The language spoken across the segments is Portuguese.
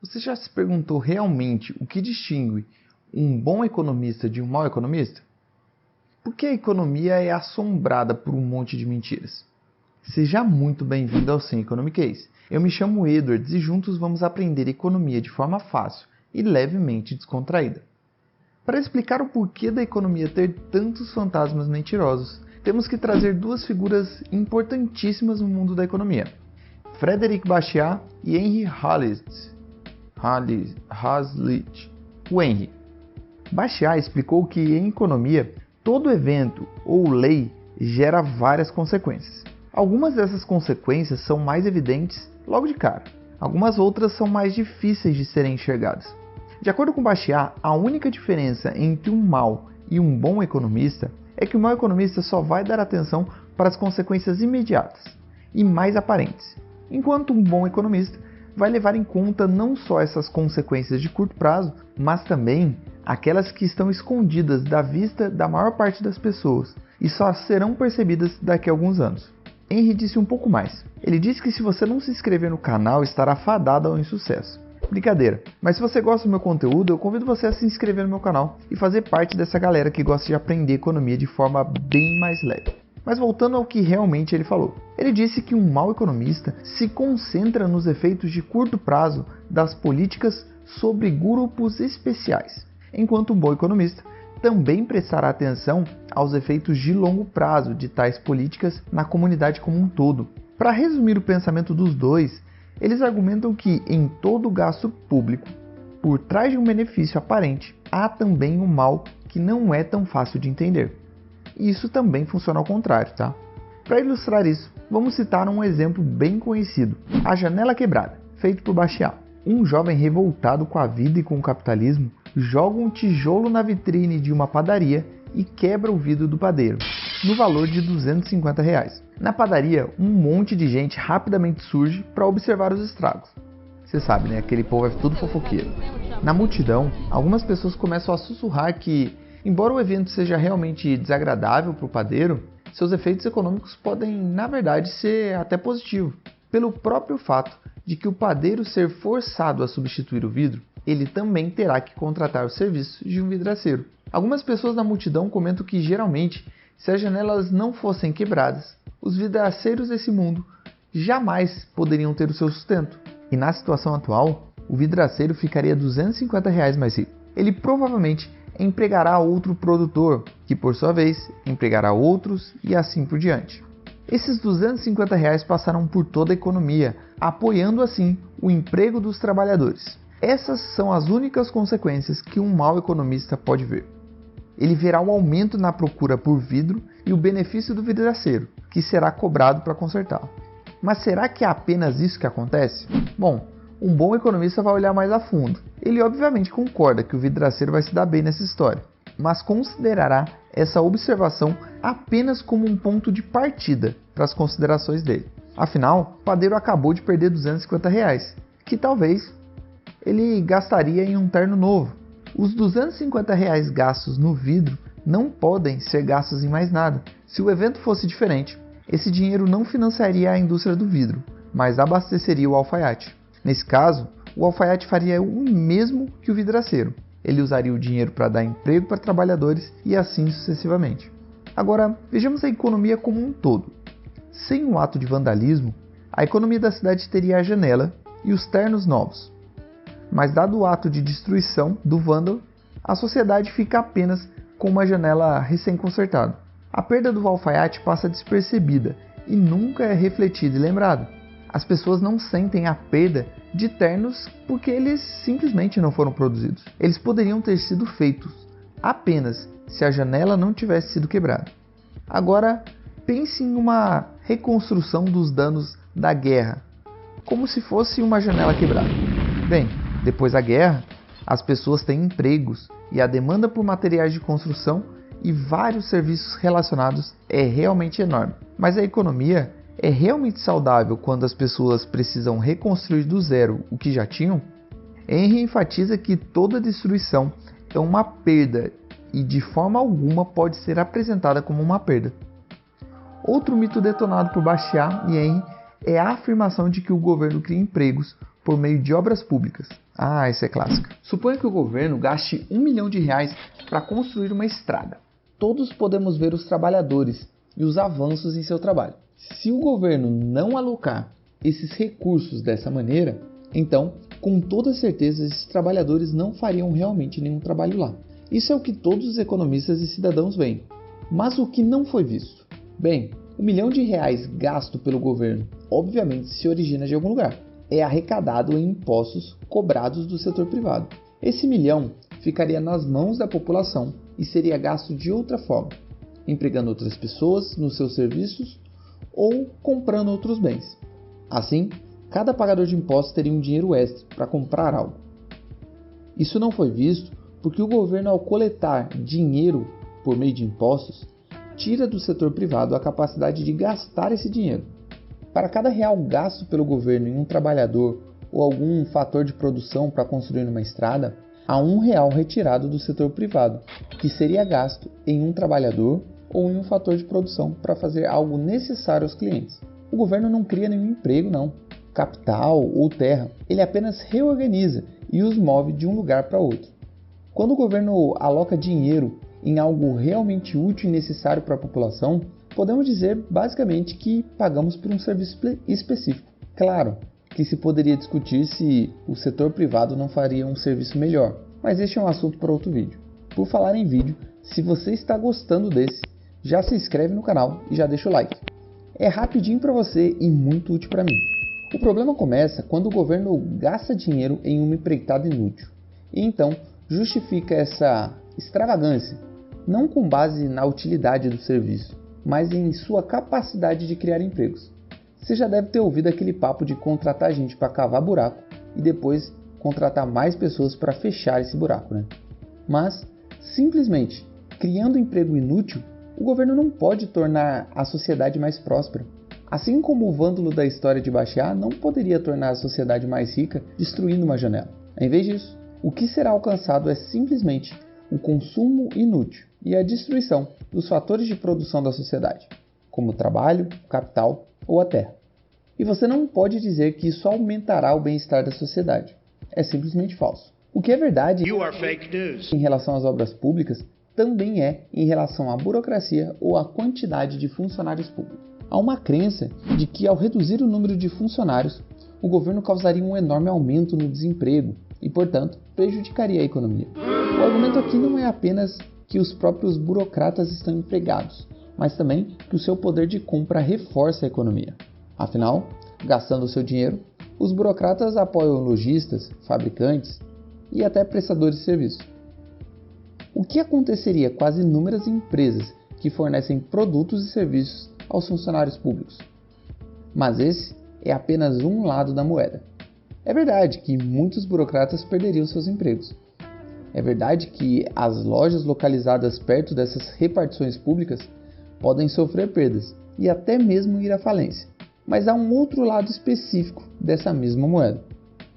Você já se perguntou realmente o que distingue um bom economista de um mau economista? Por que a economia é assombrada por um monte de mentiras? Seja muito bem-vindo ao Sem Economiquez. Eu me chamo Edwards e juntos vamos aprender economia de forma fácil e levemente descontraída. Para explicar o porquê da economia ter tantos fantasmas mentirosos, temos que trazer duas figuras importantíssimas no mundo da economia: Frederic Bastiat e Henry Hazlitt. O Henry. Bastiat explicou que em economia, todo evento ou lei gera várias consequências. Algumas dessas consequências são mais evidentes logo de cara. Algumas outras são mais difíceis de serem enxergadas. De acordo com Bastiat, a única diferença entre um mau e um bom economista é que o mau economista só vai dar atenção para as consequências imediatas e mais aparentes, enquanto um bom economista vai levar em conta não só essas consequências de curto prazo, mas também aquelas que estão escondidas da vista da maior parte das pessoas e só serão percebidas daqui a alguns anos. Henry disse um pouco mais. Ele disse que se você não se inscrever no canal, estará fadado ao insucesso. Brincadeira, mas se você gosta do meu conteúdo, eu convido você a se inscrever no meu canal e fazer parte dessa galera que gosta de aprender economia de forma bem mais leve. Mas voltando ao que realmente ele falou. Ele disse que um mau economista se concentra nos efeitos de curto prazo das políticas sobre grupos especiais, enquanto um bom economista também prestará atenção aos efeitos de longo prazo de tais políticas na comunidade como um todo. Para resumir o pensamento dos dois, eles argumentam que em todo gasto público, por trás de um benefício aparente, há também um mal que não é tão fácil de entender. E isso também funciona ao contrário, tá? Para ilustrar isso, vamos citar um exemplo bem conhecido: a janela quebrada, feito por Bastiat. Um jovem revoltado com a vida e com o capitalismo joga um tijolo na vitrine de uma padaria e quebra o vidro do padeiro, no valor de R$250. Na padaria, um monte de gente rapidamente surge para observar os estragos. Você sabe, né? Aquele povo é tudo fofoqueiro. Na multidão, algumas pessoas começam a sussurrar que, embora o evento seja realmente desagradável para o padeiro, seus efeitos econômicos podem, na verdade, ser até positivos. Pelo próprio fato de que o padeiro ser forçado a substituir o vidro, ele também terá que contratar o serviço de um vidraceiro. Algumas pessoas na multidão comentam que, geralmente, se as janelas não fossem quebradas, os vidraceiros desse mundo jamais poderiam ter o seu sustento. E na situação atual, o vidraceiro ficaria R$250 mais rico. Ele provavelmente empregará outro produtor, que por sua vez empregará outros e assim por diante. Esses R$250 passaram por toda a economia, apoiando assim o emprego dos trabalhadores. Essas são as únicas consequências que um mau economista pode ver. Ele verá um aumento na procura por vidro e o benefício do vidraceiro, que será cobrado para consertá-lo. Mas será que é apenas isso que acontece? Bom, um bom economista vai olhar mais a fundo. Ele obviamente concorda que o vidraceiro vai se dar bem nessa história, mas considerará essa observação apenas como um ponto de partida para as considerações dele. Afinal, o padeiro acabou de perder R$250, que talvez ele gastaria em um terno novo. Os R$250 gastos no vidro não podem ser gastos em mais nada. Se o evento fosse diferente, esse dinheiro não financiaria a indústria do vidro, mas abasteceria o alfaiate. Nesse caso, o alfaiate faria o mesmo que o vidraceiro. Ele usaria o dinheiro para dar emprego para trabalhadores e assim sucessivamente. Agora, vejamos a economia como um todo. Sem o ato de vandalismo, a economia da cidade teria a janela e os ternos novos. Mas dado o ato de destruição do vândalo, a sociedade fica apenas com uma janela recém-consertada. A perda do alfaiate passa despercebida e nunca é refletida e lembrada. As pessoas não sentem a perda de ternos porque eles simplesmente não foram produzidos. Eles poderiam ter sido feitos apenas se a janela não tivesse sido quebrada. Agora, pense em uma reconstrução dos danos da guerra, como se fosse uma janela quebrada. Bem, depois da guerra, as pessoas têm empregos e a demanda por materiais de construção e vários serviços relacionados é realmente enorme. Mas a economia é realmente saudável quando as pessoas precisam reconstruir do zero o que já tinham? Henry enfatiza que toda destruição é uma perda e de forma alguma pode ser apresentada como uma perda. Outro mito detonado por Bastiat e Henry é a afirmação de que o governo cria empregos por meio de obras públicas. Ah, essa é clássica. Suponha que o governo gaste R$1 milhão para construir uma estrada. Todos podemos ver os trabalhadores e os avanços em seu trabalho. Se o governo não alocar esses recursos dessa maneira, então, com toda certeza, esses trabalhadores não fariam realmente nenhum trabalho lá. Isso é o que todos os economistas e cidadãos veem. Mas o que não foi visto? Bem, R$1 milhão gasto pelo governo, obviamente, se origina de algum lugar. É arrecadado em impostos cobrados do setor privado. Esse milhão ficaria nas mãos da população e seria gasto de outra forma, empregando outras pessoas nos seus serviços ou comprando outros bens. Assim, cada pagador de impostos teria um dinheiro extra para comprar algo. Isso não foi visto porque o governo, ao coletar dinheiro por meio de impostos, tira do setor privado a capacidade de gastar esse dinheiro. Para cada real gasto pelo governo em um trabalhador ou algum fator de produção para construir uma estrada, há R$1 retirado do setor privado, que seria gasto em um trabalhador ou em um fator de produção para fazer algo necessário aos clientes. O governo não cria nenhum emprego, não, capital ou terra, ele apenas reorganiza e os move de um lugar para outro. Quando o governo aloca dinheiro em algo realmente útil e necessário para a população, podemos dizer basicamente que pagamos por um serviço específico. Claro que se poderia discutir se o setor privado não faria um serviço melhor, mas este é um assunto para outro vídeo. Por falar em vídeo, se você está gostando desse, já se inscreve no canal e já deixa o like. É rapidinho para você e muito útil para mim. O problema começa quando o governo gasta dinheiro em uma empreitada inútil e então justifica essa extravagância, não com base na utilidade do serviço, mas em sua capacidade de criar empregos. Você já deve ter ouvido aquele papo de contratar gente para cavar buraco e depois contratar mais pessoas para fechar esse buraco, né? Mas, simplesmente, criando emprego inútil, o governo não pode tornar a sociedade mais próspera. Assim como o vândalo da história de Baxiá não poderia tornar a sociedade mais rica destruindo uma janela. Em vez disso, o que será alcançado é simplesmente o consumo inútil e a destruição dos fatores de produção da sociedade, como o trabalho, o capital ou a terra. E você não pode dizer que isso aumentará o bem-estar da sociedade. É simplesmente falso. O que é verdade em relação às obras públicas também é em relação à burocracia ou à quantidade de funcionários públicos. Há uma crença de que, ao reduzir o número de funcionários, o governo causaria um enorme aumento no desemprego e, portanto, prejudicaria a economia. O argumento aqui não é apenas que os próprios burocratas estão empregados, mas também que o seu poder de compra reforça a economia. Afinal, gastando o seu dinheiro, os burocratas apoiam lojistas, fabricantes e até prestadores de serviço. O que aconteceria com as inúmeras empresas que fornecem produtos e serviços aos funcionários públicos? Mas esse é apenas um lado da moeda. É verdade que muitos burocratas perderiam seus empregos. É verdade que as lojas localizadas perto dessas repartições públicas podem sofrer perdas e até mesmo ir à falência. Mas há um outro lado específico dessa mesma moeda.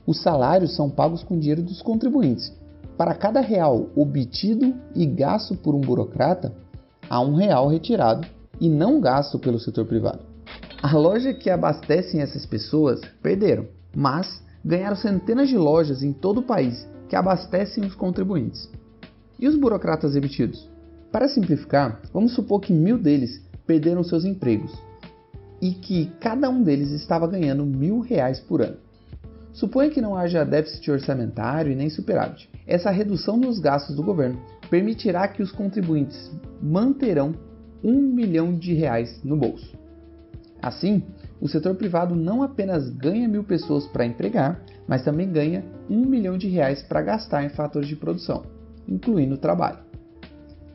Os salários são pagos com dinheiro dos contribuintes. Para cada real obtido e gasto por um burocrata, há R$1 retirado e não gasto pelo setor privado. A loja que abastecem essas pessoas perderam, mas ganharam centenas de lojas em todo o país que abastecem os contribuintes. E os burocratas demitidos? Para simplificar, vamos supor que 1.000 deles perderam seus empregos e que cada um deles estava ganhando R$1.000 por ano. Suponha que não haja déficit orçamentário e nem superávit. Essa redução nos gastos do governo permitirá que os contribuintes manterão R$1 milhão no bolso. Assim, o setor privado não apenas ganha 1.000 pessoas para empregar, mas também ganha R$1 milhão para gastar em fatores de produção, incluindo o trabalho,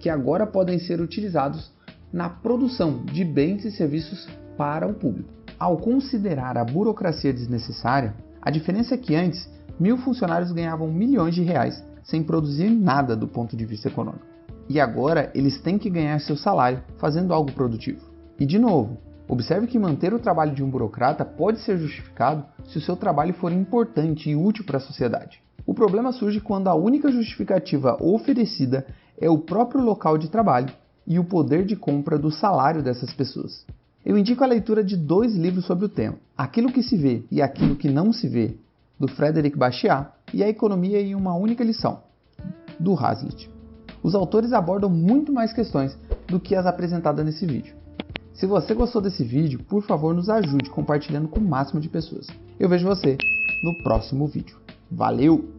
que agora podem ser utilizados na produção de bens e serviços para o público. Ao considerar a burocracia desnecessária, a diferença é que antes 1.000 funcionários ganhavam milhões de reais sem produzir nada do ponto de vista econômico. E agora eles têm que ganhar seu salário fazendo algo produtivo. E de novo, observe que manter o trabalho de um burocrata pode ser justificado se o seu trabalho for importante e útil para a sociedade. O problema surge quando a única justificativa oferecida é o próprio local de trabalho e o poder de compra do salário dessas pessoas. Eu indico a leitura de 2 livros sobre o tema, Aquilo que se vê e Aquilo que não se vê, do Frédéric Bastiat, e A Economia em uma Única Lição, do Hazlitt. Os autores abordam muito mais questões do que as apresentadas nesse vídeo. Se você gostou desse vídeo, por favor nos ajude compartilhando com o máximo de pessoas. Eu vejo você no próximo vídeo. Valeu!